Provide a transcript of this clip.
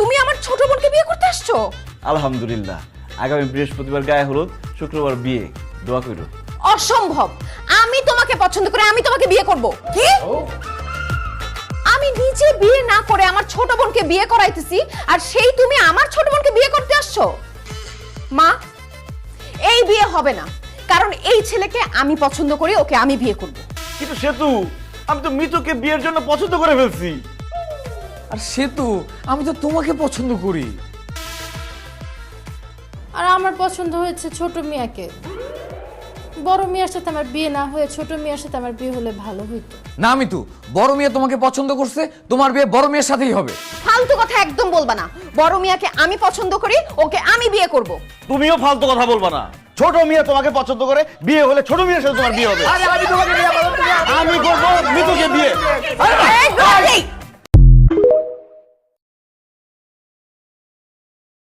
তুমি আমার ছোট বোনকে বিয়ে করতে আসছো? আলহামদুলিল্লাহ, আগামী বৃহস্পতিবার গায়ে হলুদ, শুক্রবার বিয়ে, দোয়া করো। অসম্ভব, আমি তোমাকে পছন্দ করে আমি তোমাকে বিয়ে করব। কি? আমি নিজে বিয়ে না করে আমার ছোট বোনকে বিয়ে করাইতেছি, আর সেই তুমি আমার ছোট বোনকে বিয়ে করতে আসছো? মা, এই বিয়ে হবে না, কারণ এই ছেলেকে আমি পছন্দ করি, ওকে আমি বিয়ে করব। কিন্তু সেতু, আমি তো মিতুকে বিয়ের জন্য পছন্দ করে ফেলছি। আর সেতু, আমি তো তোমাকে পছন্দ করি। আর আমার পছন্দ হয়েছে ছোট মিয়াকে। বড় মিয়ার সাথে আমার বিয়ে না হয়ে ছোট মিয়ার সাথে আমার বিয়ে হলে ভালো হইতো। না মিতু, বড় মেয়ে তোমাকে পছন্দ করছে, তোমার বিয়ে বড় মেয়ের সাথেই হবে। ফালতু কথা একদম বলবা না। বড় মিয়াকে আমি পছন্দ করি, ওকে আমি বিয়ে করব। তুমিও ফালতু কথা বলবা না। ছোট মিয়া তোমাকে পছন্দ করে, বিয়ে হলে ছোট মিয়ার সাথে তোমার বিয়ে হবে। আমি করবো মিতুকে বিয়ে। এই,